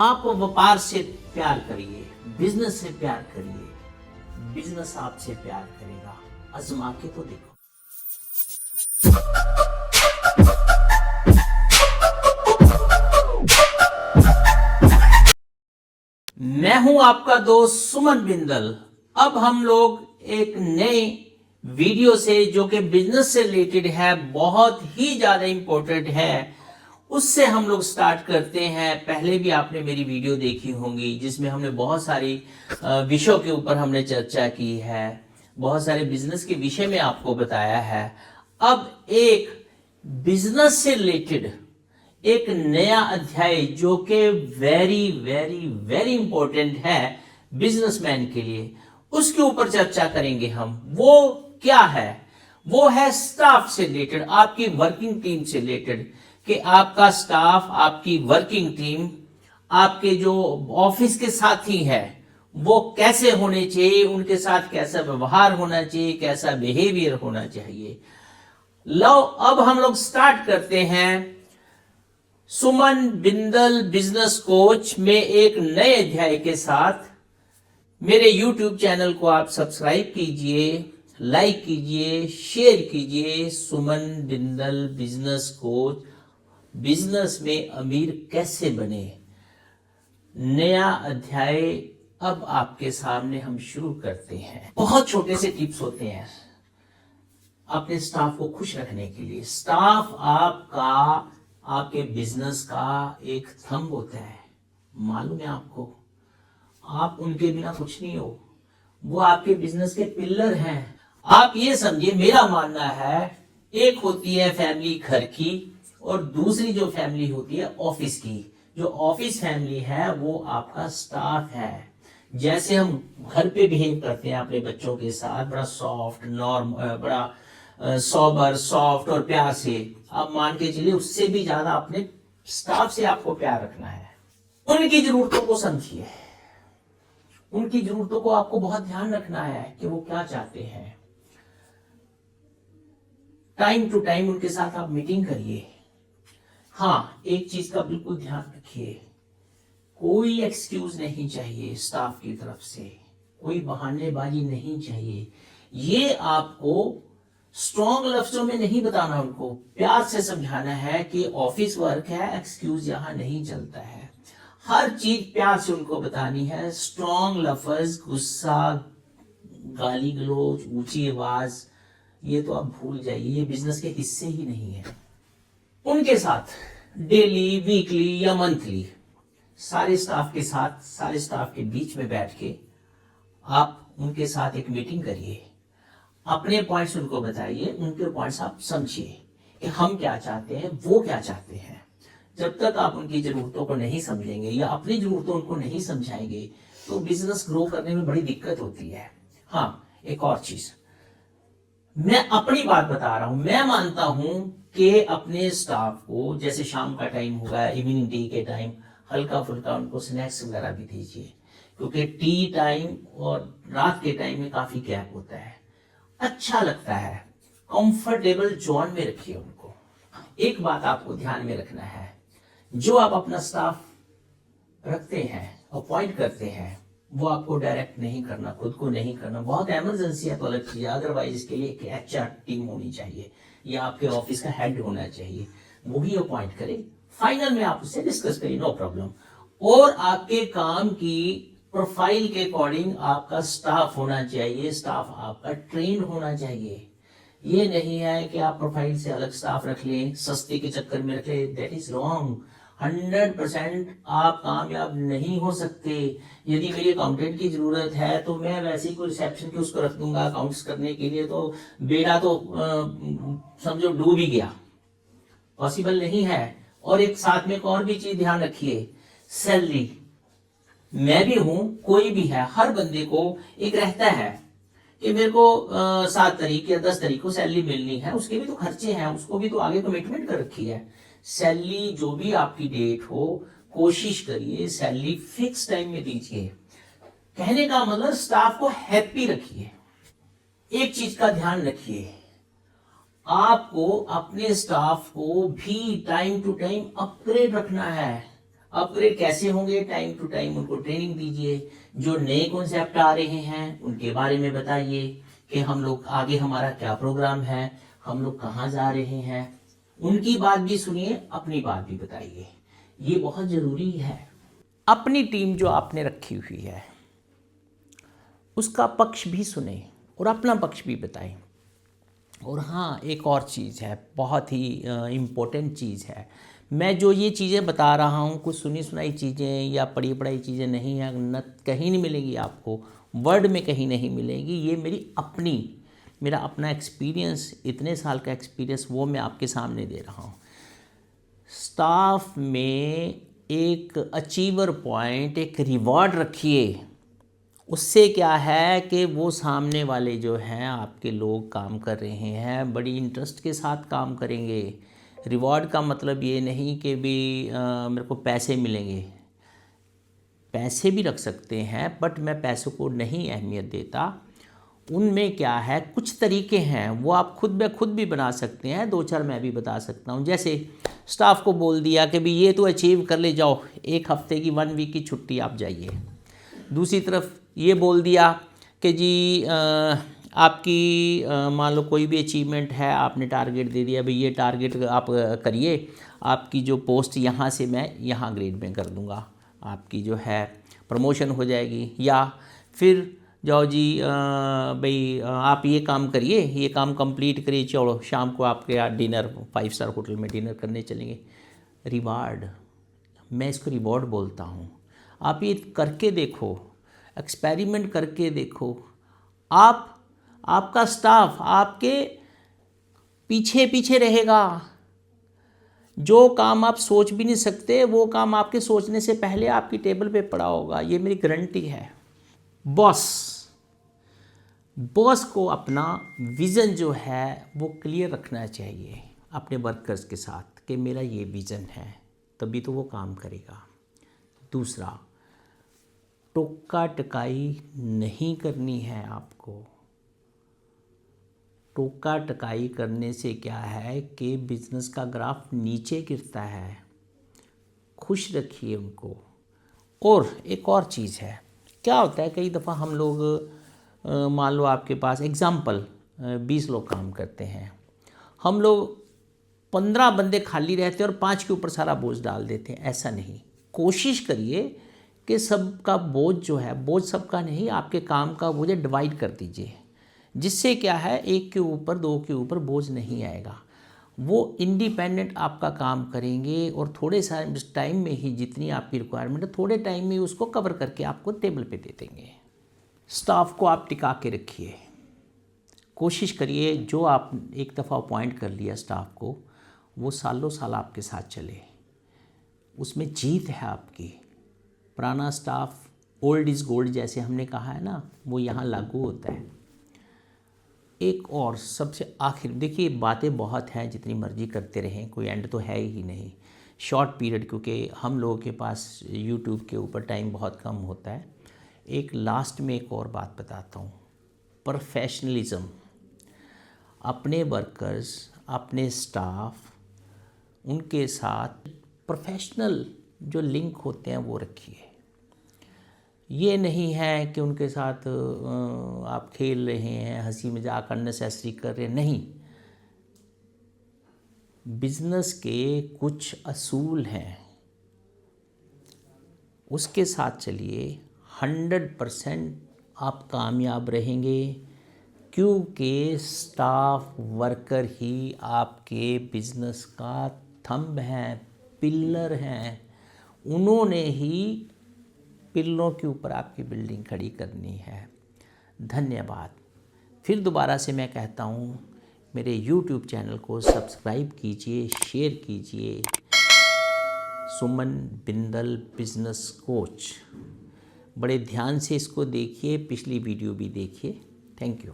आप व्यापार से प्यार करिए, बिजनेस से प्यार करिए, बिजनेस आपसे प्यार करेगा। आजमा के तो देखो। मैं हूं आपका दोस्त सुमन बिंदल। अब हम लोग एक नए वीडियो से, जो कि बिजनेस से रिलेटेड है, बहुत ही ज्यादा इंपॉर्टेंट है, उससे हम लोग स्टार्ट करते हैं। पहले भी आपने मेरी वीडियो देखी होंगी जिसमें हमने बहुत सारी विषयों के ऊपर हमने चर्चा की है, बहुत सारे बिजनेस के विषय में आपको बताया है। अब एक बिजनेस से रिलेटेड एक नया अध्याय जो कि वेरी वेरी वेरी इंपॉर्टेंट है बिजनेसमैन के लिए, उसके ऊपर चर्चा करेंगे हम। वो क्या है? वो है स्टाफ से रिलेटेड, आपकी वर्किंग टीम से रिलेटेड, कि आपका स्टाफ, आपकी वर्किंग टीम, आपके जो ऑफिस के साथी हैं, वो कैसे होने चाहिए, उनके साथ कैसा व्यवहार होना चाहिए, कैसा बिहेवियर होना चाहिए। लो अब हम लोग स्टार्ट करते हैं सुमन बिंदल बिजनेस कोच में एक नए अध्याय के साथ। मेरे YouTube चैनल को आप सब्सक्राइब कीजिए, लाइक कीजिए, शेयर कीजिए। सुमन बिंदल बिजनेस कोच, बिजनेस में अमीर कैसे बने, नया अध्याय अब आपके सामने हम शुरू करते हैं। बहुत छोटे से टिप्स होते हैं अपने स्टाफ को खुश रखने के लिए। स्टाफ आपका, आपके बिजनेस का एक थंब होता है, मालूम है आपको? आप उनके बिना कुछ नहीं हो, वो आपके बिजनेस के पिलर हैं। आप ये समझिए, मेरा मानना है, एक होती है फैमिली घर की और दूसरी जो फैमिली होती है ऑफिस की। जो ऑफिस फैमिली है वो आपका स्टाफ है। जैसे हम घर पे बिहेव करते हैं अपने बच्चों के साथ, बड़ा सॉफ्ट, बड़ा सोबर, सॉफ्ट और प्यार से, आप मान के चलिए उससे भी ज्यादा अपने स्टाफ से आपको प्यार रखना है। उनकी जरूरतों को समझिए, उनकी जरूरतों को आपको बहुत ध्यान रखना है कि वो क्या चाहते हैं। टाइम टू टाइम उनके साथ आप मीटिंग करिए। हाँ, एक चीज का बिल्कुल ध्यान रखिए, कोई एक्सक्यूज नहीं चाहिए स्टाफ की तरफ से, कोई बहानेबाजी नहीं चाहिए। ये आपको स्ट्रॉन्ग लफ्जों में नहीं बताना, उनको प्यार से समझाना है कि ऑफिस वर्क है, एक्सक्यूज यहां नहीं चलता है। हर चीज प्यार से उनको बतानी है। स्ट्रॉन्ग लफ्ज, गुस्सा, गाली गलौज, ऊंची आवाज, ये तो आप भूल जाइए, ये बिजनेस के हिस्से ही नहीं है। उनके साथ डेली, वीकली या मंथली सारे स्टाफ के साथ, सारे स्टाफ के बीच में बैठ के आप उनके साथ एक मीटिंग करिए। अपने पॉइंट्स उनको बताइए, उनके पॉइंट्स आप समझिए कि हम क्या चाहते हैं, वो क्या चाहते हैं। जब तक आप उनकी जरूरतों को नहीं समझेंगे या अपनी जरूरतों उनको नहीं समझाएंगे तो बिजनेस ग्रो करने में बड़ी दिक्कत होती है। हाँ, एक और चीज, मैं अपनी बात बता रहा हूं। मैं मानता हूं कि अपने स्टाफ को, जैसे शाम का टाइम होगा, इवनिंग टी के टाइम, हल्का फुल्का उनको स्नैक्स वगैरह भी दीजिए, क्योंकि टी टाइम और रात के टाइम में काफी गैप होता है, अच्छा लगता है। कंफर्टेबल जोन में रखिए उनको। एक बात आपको ध्यान में रखना है, जो आप अपना स्टाफ रखते हैं, अपॉइंट करते हैं, वो आपको डायरेक्ट नहीं करना, खुद को नहीं करना। बहुत इमरजेंसी है तो अलग चीज है, अदरवाइज इसके लिए एक HR टीम होनी चाहिए या आपके ऑफिस का हेड होना चाहिए, वो ही अपॉइंट करे। फाइनल में आप उससे डिस्कस करिए, नो प्रॉब्लम। और आपके काम की प्रोफाइल के अकॉर्डिंग आपका स्टाफ होना चाहिए, स्टाफ आपका ट्रेन होना चाहिए। ये नहीं है कि आप प्रोफाइल से अलग स्टाफ रख लें, सस्ते के चक्कर में रख लें, दैट इज रॉन्ग। 100% आप कामयाब नहीं हो सकते। यदि मेरी अकाउंटेंट की जरूरत है तो मैं वैसे ही कोई रिसेप्शन की उसको रख दूंगा अकाउंट्स करने के लिए, तो बेड़ा तो समझो डूब ही गया, पॉसिबल नहीं है। और एक साथ में एक और भी चीज ध्यान रखिए, सैलरी। मैं भी हूं, कोई भी है, हर बंदे को एक रहता है कि मेरे को 7 तारीख या 10 तारीख को सैलरी मिलनी है, उसके भी तो खर्चे हैं, उसको भी तो आगे कमिटमेंट कर रखी है। सैलरी जो भी आपकी डेट हो, कोशिश करिए सैलरी फिक्स टाइम में दीजिए। कहने का मतलब स्टाफ को हैप्पी रखिए। एक चीज का ध्यान रखिए, आपको अपने स्टाफ को भी टाइम टू टाइम अपग्रेड रखना है। अपग्रेड कैसे होंगे, टाइम टू टाइम उनको ट्रेनिंग दीजिए। जो नए कॉन्सेप्ट आ रहे हैं उनके बारे में बताइए कि हम लोग आगे हमारा क्या प्रोग्राम है, हम लोग कहाँ जा रहे हैं। उनकी बात भी सुनिए, अपनी बात भी बताइए, ये बहुत ज़रूरी है। अपनी टीम जो आपने रखी हुई है उसका पक्ष भी सुने और अपना पक्ष भी बताएं। और हाँ, एक और चीज़ है, बहुत ही इम्पोर्टेंट चीज़ है। मैं जो ये चीज़ें बता रहा हूँ कुछ सुनी सुनाई चीज़ें या पढ़ी पढ़ाई चीज़ें नहीं हैं, न कहीं नहीं मिलेंगी आपको, वर्ड में कहीं नहीं मिलेंगी। ये मेरा अपना एक्सपीरियंस, इतने साल का एक्सपीरियंस, वो मैं आपके सामने दे रहा हूँ। स्टाफ में एक अचीवर पॉइंट, एक रिवॉर्ड रखिए। उससे क्या है कि वो सामने वाले जो हैं आपके लोग काम कर रहे हैं, बड़ी इंटरेस्ट के साथ काम करेंगे। रिवॉर्ड का मतलब ये नहीं कि भी मेरे को पैसे मिलेंगे, पैसे भी रख सकते हैं, बट मैं पैसों को नहीं अहमियत देता। उनमें क्या है, कुछ तरीके हैं वो आप खुद ब खुद भी बना सकते हैं, 2-4 मैं भी बता सकता हूँ। जैसे स्टाफ को बोल दिया कि भी ये तो अचीव कर ले जाओ, 1 हफ्ते की 1 वीक की छुट्टी आप जाइए। दूसरी तरफ ये बोल दिया कि जी आपकी मान लो कोई भी अचीवमेंट है, आपने टारगेट दे दिया, भाई ये टारगेट आप करिए, आपकी जो पोस्ट यहाँ से मैं यहाँ ग्रेड में कर दूँगा, आपकी जो है प्रमोशन हो जाएगी। या फिर जाओ जी भाई आप ये काम करिए, ये काम कंप्लीट करिए, चलो शाम को आपके यहाँ डिनर 5 स्टार होटल में डिनर करने चलेंगे। रिवार्ड, मैं इसको रिवॉर्ड बोलता हूँ। आप ये करके देखो, एक्सपेरिमेंट करके देखो। आपका स्टाफ आपके पीछे पीछे रहेगा। जो काम आप सोच भी नहीं सकते वो काम आपके सोचने से पहले आपकी टेबल पे पड़ा होगा, ये मेरी गारंटी है। बॉस को अपना विज़न जो है वो क्लियर रखना चाहिए अपने वर्कर्स के साथ कि मेरा ये विज़न है, तभी तो वो काम करेगा। दूसरा, टोका टकाई नहीं करनी है आपको। टोका टकाई करने से क्या है कि बिज़नेस का ग्राफ नीचे गिरता है। खुश रखिए उनको। और एक और चीज़ है, क्या होता है कई दफ़ा हम लोग मान लो आपके पास एग्ज़ाम्पल 20 लोग काम करते हैं, हम लोग 15 बंदे खाली रहते हैं और 5 के ऊपर सारा बोझ डाल देते हैं। ऐसा नहीं, कोशिश करिए कि सबका बोझ जो है, बोझ सबका नहीं, आपके काम का बोझ डिवाइड कर दीजिए, जिससे क्या है 1 के ऊपर 2 के ऊपर बोझ नहीं आएगा। वो इंडिपेंडेंट आपका काम करेंगे और थोड़े सारे टाइम में ही जितनी आपकी रिक्वायरमेंट है, थोड़े टाइम में उसको कवर करके आपको टेबल पे दे देंगे। स्टाफ को आप टिका के रखिए, कोशिश करिए जो आप एक दफ़ा अपॉइंट कर लिया स्टाफ को, वो सालों साल आपके साथ चले, उसमें जीत है आपकी। पुराना स्टाफ, ओल्ड इज़ गोल्ड जैसे हमने कहा है ना, वो यहाँ लागू होता है। एक और सबसे आखिर, देखिए बातें बहुत हैं, जितनी मर्जी करते रहें, कोई एंड तो है ही नहीं। शॉर्ट पीरियड, क्योंकि हम लोगों के पास यूट्यूब के ऊपर टाइम बहुत कम होता है। एक लास्ट में एक और बात बताता हूँ, प्रोफेशनलिज्म। अपने वर्कर्स, अपने स्टाफ, उनके साथ प्रोफेशनल जो लिंक होते हैं वो रखिए। ये नहीं है कि उनके साथ आप खेल रहे हैं, हंसी मजाक अननेसेसरी कर रहे हैं, नहीं। बिजनेस के कुछ असूल हैं, उसके साथ चलिए, 100% आप कामयाब रहेंगे, क्योंकि स्टाफ वर्कर ही आपके बिजनेस का थंब हैं, पिलर हैं। उन्होंने ही पिल्लों के ऊपर आपकी बिल्डिंग खड़ी करनी है। धन्यवाद। फिर दोबारा से मैं कहता हूँ, मेरे YouTube चैनल को सब्सक्राइब कीजिए, शेयर कीजिए। सुमन बिंदल बिजनेस कोच, बड़े ध्यान से इसको देखिए, पिछली वीडियो भी देखिए। Thank you.